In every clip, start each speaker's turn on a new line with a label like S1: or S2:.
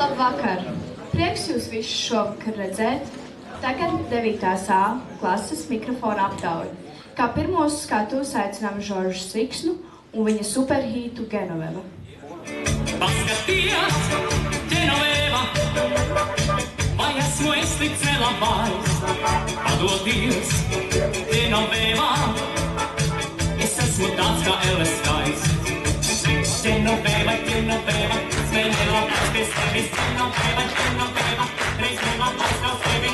S1: Labvakar! Prieks jūs visus šovakar redzēt. Tagad 9. A klases mikrofona aptauja. Kā pirmo uz skatuves aicinām Žoržu Siksnu un viņa superhītu Genoveva.
S2: Paskaties, Genoveva, vai esmu es tik nelabais? Padodies, Genoveva, es esmu tāds kā Eleskais. Genoveva, Genoveva, es vēl nelabais pie sevis. Genoveva, Genoveva, reiz nelabais kā sevi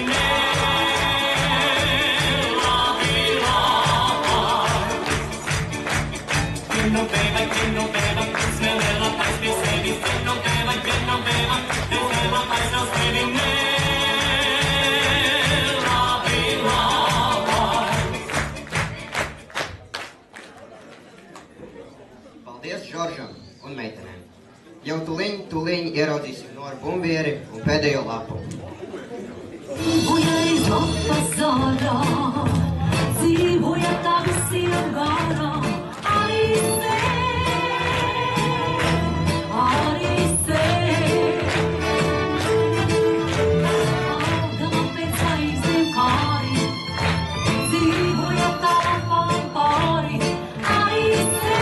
S2: Genoveva, Genoveva, es vēl nelabais pie sevis. Genoveva, Genoveva, reiz nelabais kā sevi
S3: Paldies Žoržam un meitenēm. Jau tuliņ ieraudzīsim Noru Bumbieri un pēdējo lapu.
S4: Dzīvoja izlapa zārā, dzīvoja tā visiem gārā. Arī se, Aldama pēc aiziem kāri, dzīvoja tā lapām pāri. Arī se,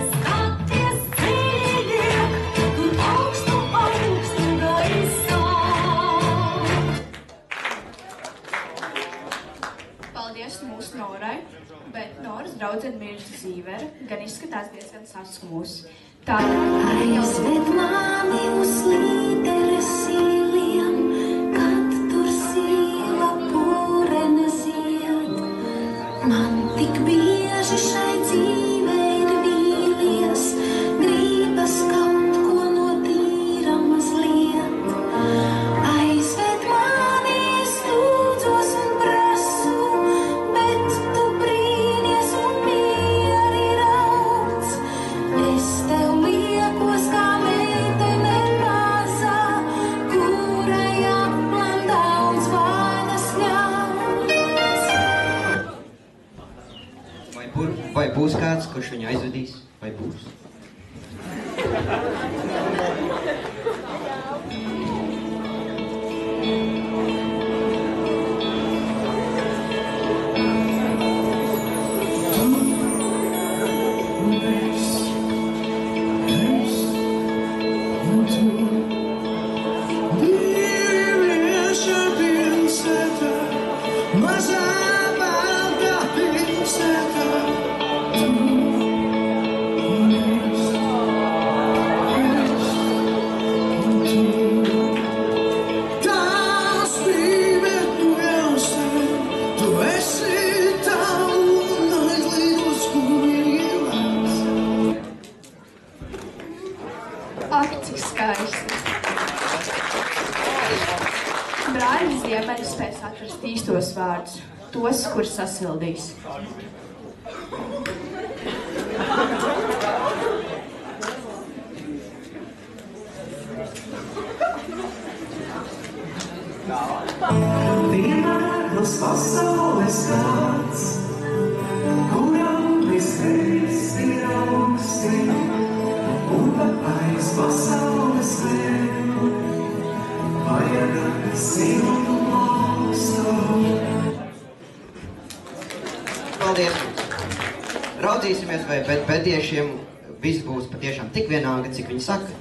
S4: skaties ceļiek, tur augstu gaisā.
S1: Paldies mūsu Norai, bet Noras draudzene Mirza Zīvera gan izskatās diezgan saskumus.
S4: Aizved mani uz līderes īliem, kad tur sīla pūrene zied. Man tik bieži šai dzīvei ir vīlies, gribas kaut ko no tīra mazliet. Aizved mani, es lūdzos un prasu, bet tu brīnies un mieri rauc. Es tev liekos kā meitene mazā, kurai aplam daudz vainas ļauts.
S3: Vai būs kāds, kurš viņu aizvedīs? Vai būs?
S1: Ak, cik skaisti! Brāļi Ziemeļi spēs atrast īstos vārdus, tos, kurus sasildīs.
S5: Vienādos pasaules kāds, kuram visreiz ir augsti, un pat aiz pasaules vēl vajag siltu augstu.
S3: Paldies! Raudzīsimies, vai pēdiešiem viss būs patiešām tik vienalga, cik viņi saka.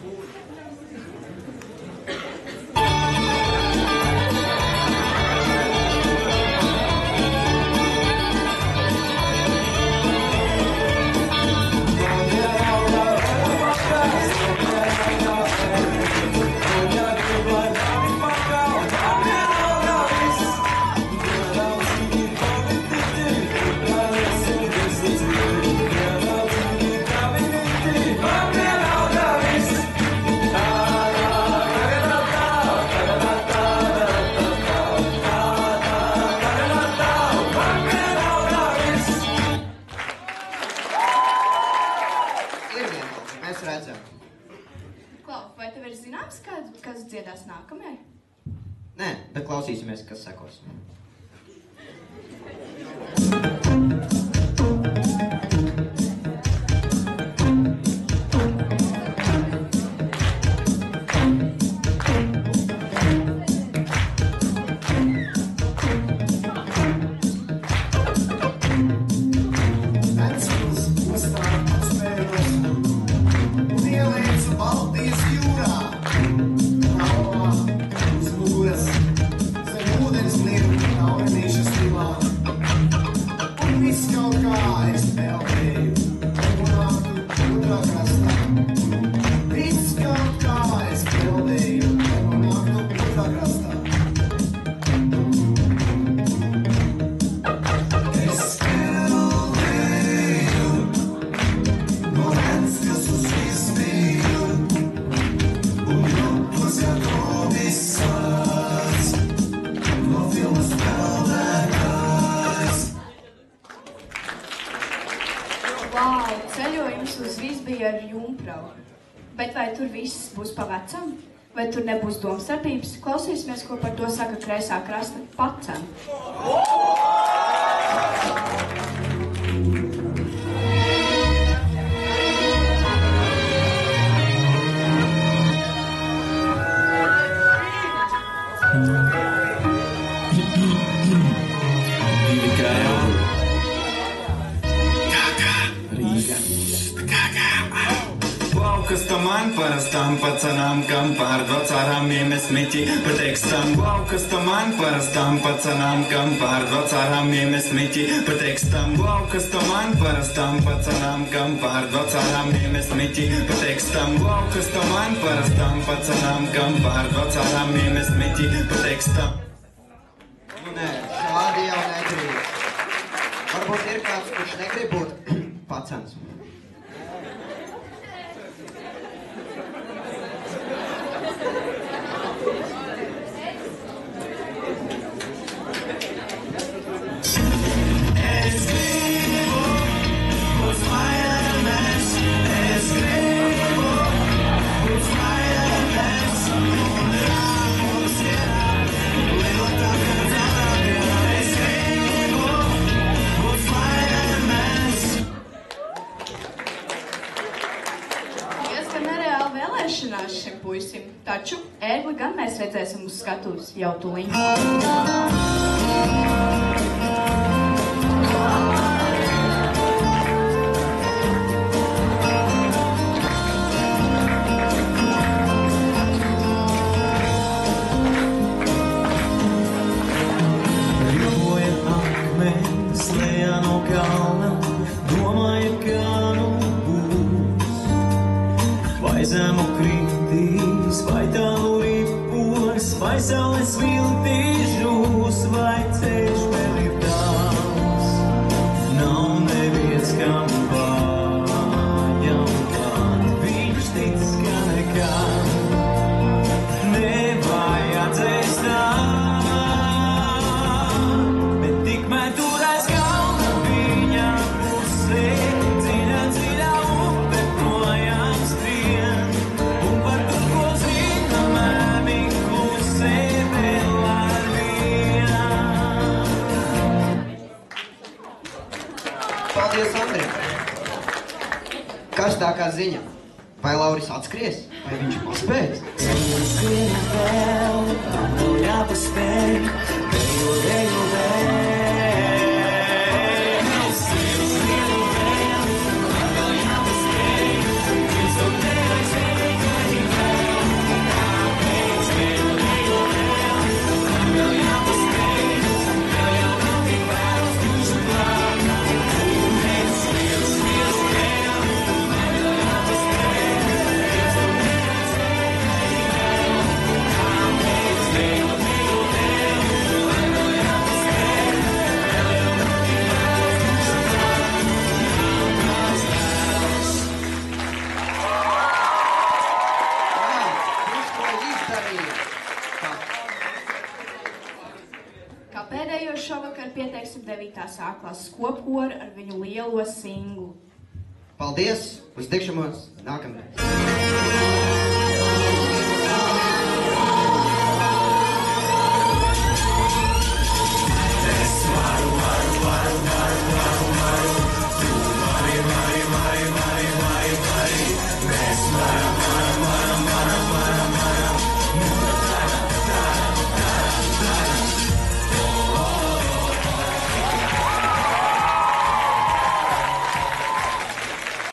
S3: Mēs redzam.
S1: Klau, vai tev ir zināms, kas dziedās nākamajai?
S3: Nē, bet klausīsimies, kas sekos.
S5: kaut kā es pelnīju, un naktu otrā krastā. Viss kaut kā es pelnīju, un naktu otrā krastā. Es pelnīju, no Ventspils uz Izmīru, un jūtos jau komisārs, no filmas spēlētājs.
S1: Vau, ceļojums uz Vīsbiju ar Jumpravu. Bet vai tur viss būs pa vecam? Vai tur nebūs domstarpības? Klausīsimies, ko par to saka kreisā krasta Pacen.
S6: Kas to man parastām pacenām, kam pārdod cārāmiem es miķi pa tekstam. Wow, kas to man parastām pacenām, kam pārdod cārāmiem es miķi pa tekstam. Wow, kas to man parastām pacenām, kam pārdod cārāmiem es miķi pa tekstam. Wow, kas to man parastām pacenām, kam pārdod cārāmiem es miķi pa tekstam.
S3: Nu nē, šādi jau nedrīkst. Varbūt ir kāds, kurš negrib būt pacens.
S1: Šim puisim, taču ērgli gan mēs redzēsim uz skatuves jau tuliņ.
S5: Ripoja akmenis lejā no kalna, domāja, kā nu būs. Vai zemu kritīs, vai tālu ripos, vai saules viltīs žūs, vai ceļš vēl ir tāls. Nav neviens, kam vājam klāt, viņš tic, ka nekad nevajadzēs tā. Bet tikmēr turēs kalna viņa pusē, dziļā, dziļā upe projām skrien. Un par to, ko zina mēmi klusē vēl ar vienu.
S3: Paldies, Andri! Karstākā ziņa. Vai Lauris atskries? Vai viņš paspēs?
S5: Skrienu vēl, nav jāpaspēj, deju vēl. Skrienu vēl, nav jāpaspēj, viņš to neaizēj, vai vēl. Kāpēc deju vēl, nav jāpaspēj, vēl jau nav tik vēls, viņš to klāt. Kāpēc skrienu vēl, nav jāpaspēj, viņš to neaizēj, vai vēl. Kāpēc deju vēl, nav jāpaspēj, vēl jau nav tik vēls, viņš to klāt.
S3: Jā, viņš to izdarīja.
S1: Kā pēdējo šovakar pieteiksim 9. A klases kopkoru ar viņu lielo singlu.
S3: Paldies! Uz tikšanos nākamreiz!